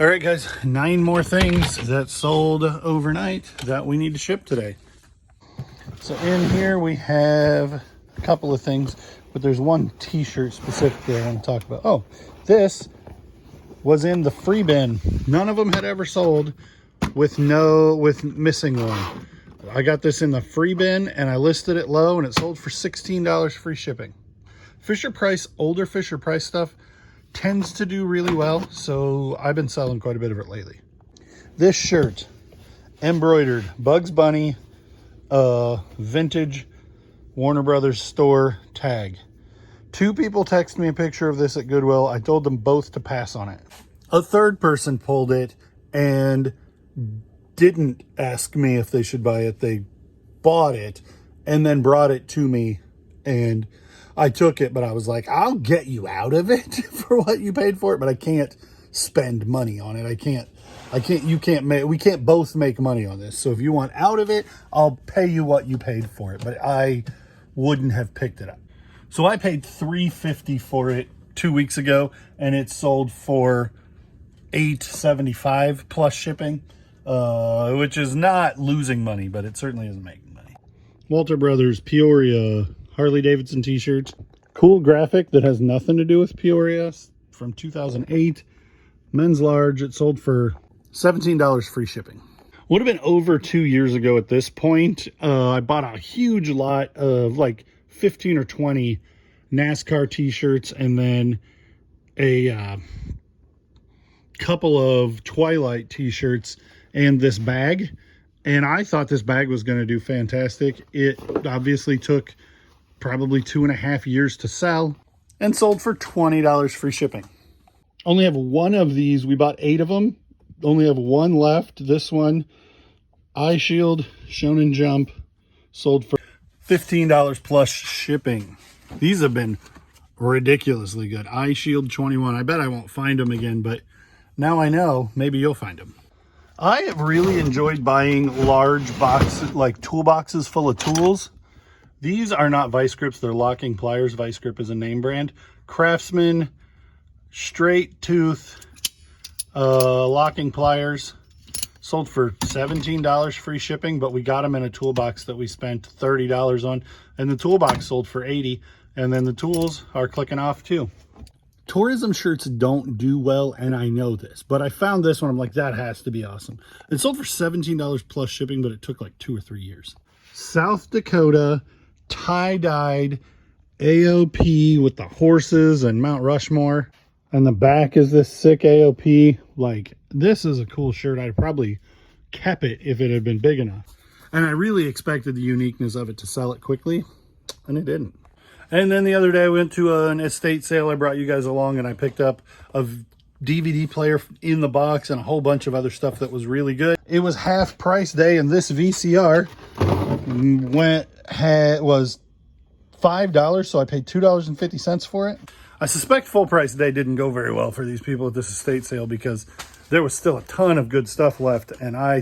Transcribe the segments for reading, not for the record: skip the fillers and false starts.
All right, guys, 9 more things that sold overnight that we need to ship today. So in here we have a couple of things, but there's one t-shirt specifically I want to talk about. Oh, this was in the free bin. None of them had ever sold with missing one. I got this in the free bin and I listed it low and it sold for $16 free shipping. Fisher Price, older Fisher Price stuff tends to do really well, so I've been selling quite a bit of it lately. This shirt, embroidered Bugs Bunny, vintage Warner Brothers store tag. 2 people texted me a picture of this at Goodwill. I told them both to pass on it. A third person pulled it and didn't ask me if they should buy it. They bought it and then brought it to me, and I took it, but I was like, I'll get you out of it for what you paid for it, but I can't spend money on it. We can't both make money on this. So if you want out of it, I'll pay you what you paid for it, but I wouldn't have picked it up. So I paid $3.50 for it 2 weeks ago, and it sold for $8.75 plus shipping, which is not losing money, but it certainly isn't making money. Walter Brothers Peoria Harley Davidson t-shirts. Cool graphic that has nothing to do with Peoria, from 2008. Men's large. It sold for $17 free shipping. Would have been over 2 years ago at this point. I bought a huge lot of like 15 or 20 NASCAR t-shirts and then a couple of Twilight t-shirts and this bag. And I thought this bag was going to do fantastic. It obviously took probably 2.5 years to sell and sold for $20 free shipping. Only have one of these. We bought 8 of them. Only have one left. This one, Eye Shield Shonen Jump, sold for $15 plus shipping. These have been ridiculously good. Eye Shield 21. I bet I won't find them again, but now I know. Maybe you'll find them. I have really enjoyed buying large boxes, like toolboxes full of tools. These are not vice grips, they're locking pliers. Vice grip is a name brand. Craftsman straight tooth locking pliers, sold for $17 free shipping, but we got them in a toolbox that we spent $30 on, and the toolbox sold for $80, and then the tools are clicking off too. Tourism shirts don't do well, and I know this, but I found this one. I'm like, that has to be awesome. It sold for $17 plus shipping, but it took like 2 or 3 years. South Dakota tie-dyed AOP with the horses and Mount Rushmore, and the back is this sick AOP. Like, this is a cool shirt. I'd probably kept it if it had been big enough, and I really expected the uniqueness of it to sell it quickly, and it didn't. And then the other day I went to an estate sale. I brought you guys along, and I picked up a DVD player in the box and a whole bunch of other stuff that was really good. It was half price day, and this VCR was $5, so I paid $2.50 for it. I suspect full price day didn't go very well for these people at this estate sale because there was still a ton of good stuff left, and I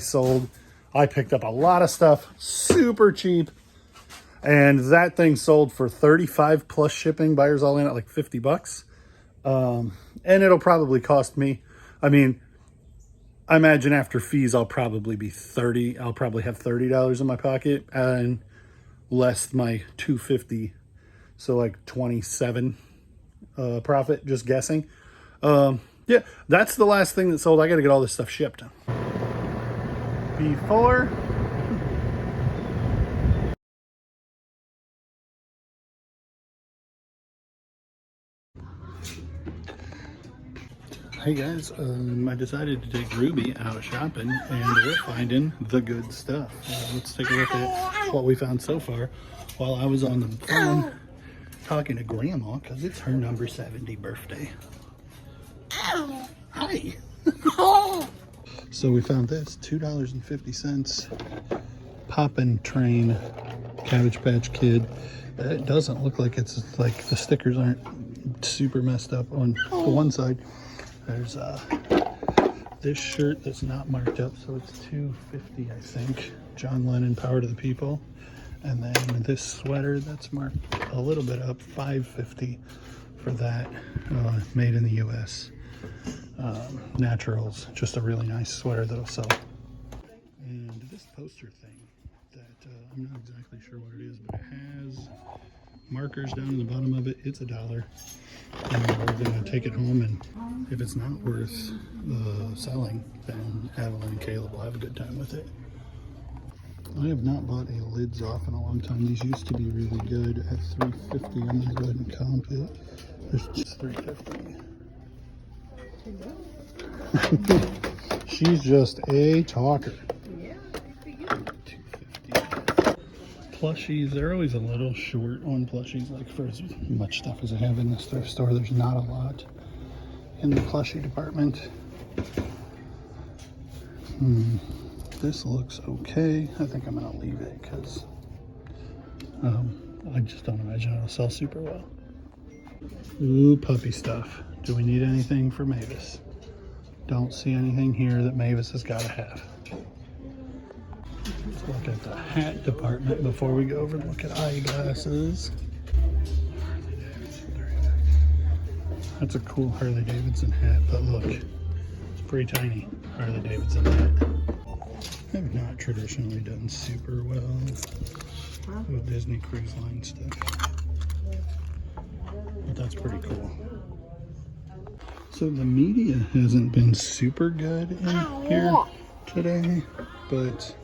picked up a lot of stuff super cheap, and that thing sold for $35 plus shipping, buyers all in at like $50. And it'll probably cost me, I imagine after fees, I'll probably be I'll probably have $30 in my pocket and less my $2.50. So like 27 profit, just guessing. Yeah, that's the last thing that sold. I got to get all this stuff shipped. Before. Hey guys, I decided to take Ruby out shopping, and we're finding the good stuff. Let's take a look at what we found so far while I was on the phone talking to Grandma, because it's her number 70 birthday. Hi! So we found this, $2.50, Poppin' Train Cabbage Patch Kid. It doesn't look like it's like the stickers aren't super messed up on the one side. There's this shirt that's not marked up, so it's $2.50, I think. John Lennon, Power to the People. And then this sweater that's marked a little bit up, $5.50 for that, made in the US. Naturals. Just a really nice sweater that'll sell. And this poster thing that I'm not exactly sure what it is, but it has markers down in the bottom of it. It's $1. And we're gonna take it home, and if it's not worth selling, then Evelyn and Caleb will have a good time with it. I have not bought a lids off in a long time. These used to be really good at $3.50. I'm gonna go ahead and comp it. There's just $3.50. She's just a talker. Yeah, $2.50. Plushies, they're always a little short on plushies. Like for as much stuff as I have in this thrift store, there's not a lot in the plushie department. This looks okay. I think I'm gonna leave it because I just don't imagine it'll sell super well. Ooh, puppy stuff. Do we need anything for Mavis? Don't see anything here that Mavis has got to have. Let's look at the hat department before we go over and look at eyeglasses. That's a cool Harley Davidson hat, but look, it's pretty tiny Harley Davidson hat. I've not traditionally done super well with Disney Cruise Line stuff, but that's pretty cool. So the media hasn't been super good in here today, but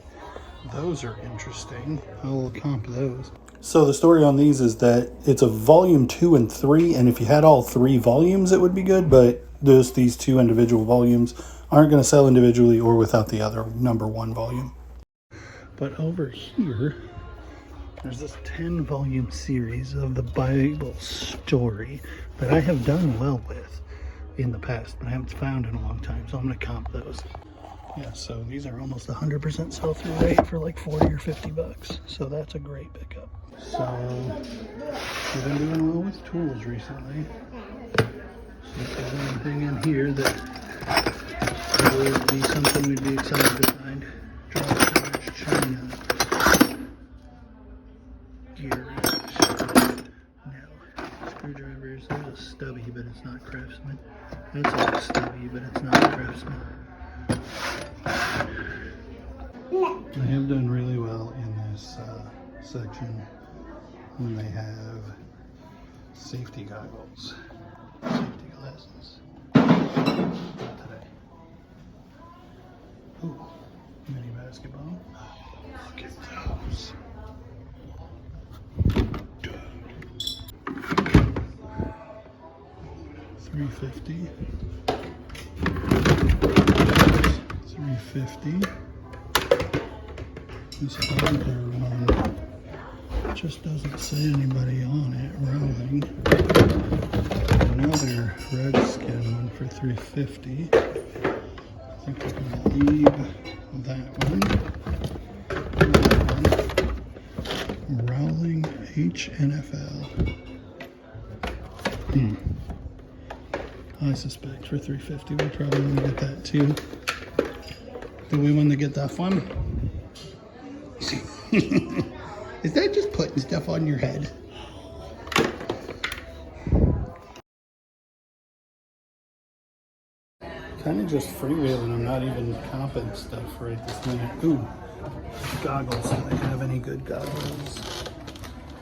those are interesting. I'll comp those. So the story on these is that it's a volume 2 and 3, and if you had all 3 volumes it would be good, but just these 2 individual volumes aren't going to sell individually or without the other number 1 volume. But over here, there's this 10 volume series of the Bible story that I have done well with in the past, but I haven't found in a long time, so I'm going to comp those. Yeah, so these are almost 100% sell-through rate for like 40 or 50 bucks. So that's a great pickup. So we've been doing well with tools recently. So if there's anything in here that would be something we'd be excited to find. Drawsters, China, gears, no. Screwdrivers, there's a stubby, but it's not Craftsman. That's a stubby, but it's not Craftsman. I have done really well in this section when they have safety goggles, safety glasses. Not today. Ooh, mini basketball. Look at those. $3.50. $3.50. This other one just doesn't say anybody on it. Rolling. Another Redskin one for $3.50. I think we're going to leave that one. Rowling HNFL. I suspect for $3.50 we probably want to get that too. Do we want to get that one? Is that just putting stuff on your head? Kind of just freewheeling. I'm not even comping stuff right this minute. Ooh, goggles. Do they have any good goggles?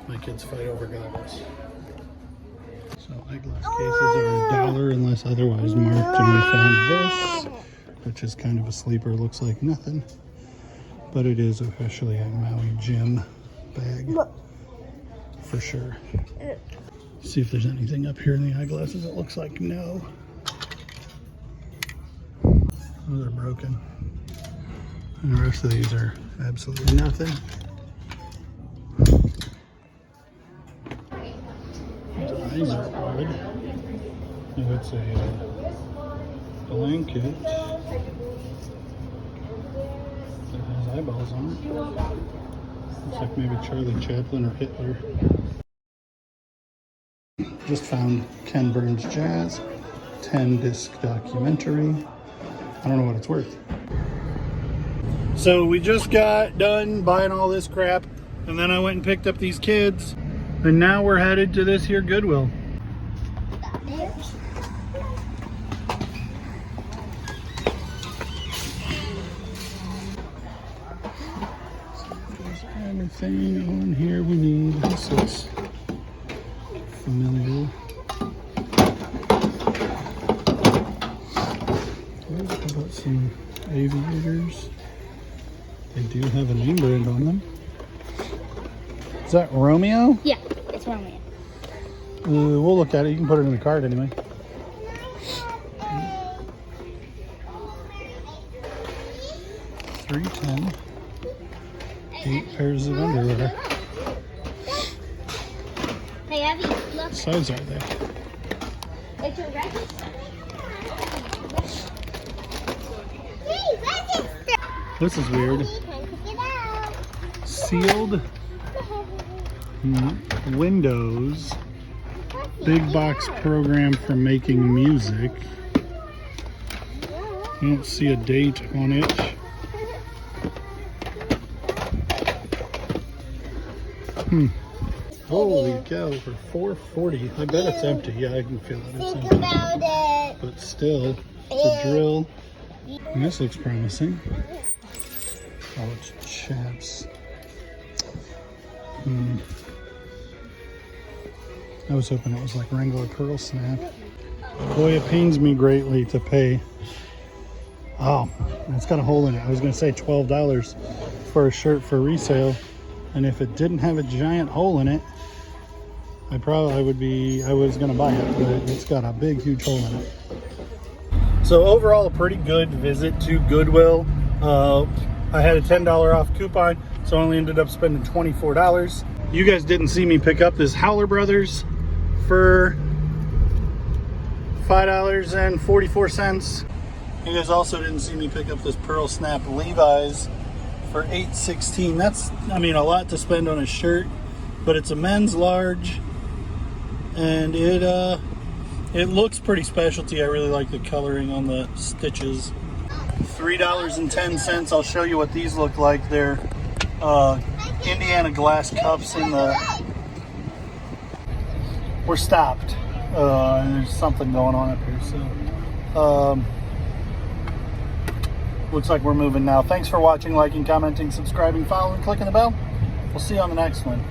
My kids fight over goggles. So eyeglass cases are $1 unless otherwise marked, and we found this, which is kind of a sleeper. Looks like nothing, but it is officially a Maui Gym bag for sure. See if there's anything up here in the eyeglasses. It looks like no. Oh, they're broken. And the rest of these are absolutely nothing. These are odd. It's a blanket that has eyeballs on it. Looks like maybe Charlie Chaplin or Hitler. Just found Ken Burns Jazz, 10-disc documentary. I don't know what it's worth. So we just got done buying all this crap, and then I went and picked up these kids, and now we're headed to this here Goodwill. anything on here we need? This looks familiar. How about some aviators? They do have a name brand on them. Is that Romeo? Yeah, it's Romeo. We'll look at it. You can put it in the cart anyway. $3.10. 8 pairs of underwear. Hey, Abby, look. What size are they? It's a register. This is weird. Sealed windows. Big box program for making music. I don't see a date on it. Holy cow, for $4.40. I bet it's empty. Yeah, I can feel it. It's empty. About it. But still, it's a drill. And this looks promising. Oh, it's chaps. I was hoping it was like Wrangler Pearl Snap. Boy, it pains me greatly to pay. Oh, it's got a hole in it. I was going to say $12 for a shirt for resale. And if it didn't have a giant hole in it, I was going to buy it, but it's got a big, huge hole in it. So overall, a pretty good visit to Goodwill. I had a $10 off coupon, so I only ended up spending $24. You guys didn't see me pick up this Howler Brothers for $5.44. You guys also didn't see me pick up this Pearl Snap Levi's for $8.16. That's, I mean, a lot to spend on a shirt, but it's a men's large, and it looks pretty specialty. I really like the coloring on the stitches. $3.10. I'll show you what these look like. They're Indiana glass cups in the... We're stopped. There's something going on up here, so... looks like we're moving now. Thanks for watching, liking, commenting, subscribing, following, clicking the bell. We'll see you on the next one.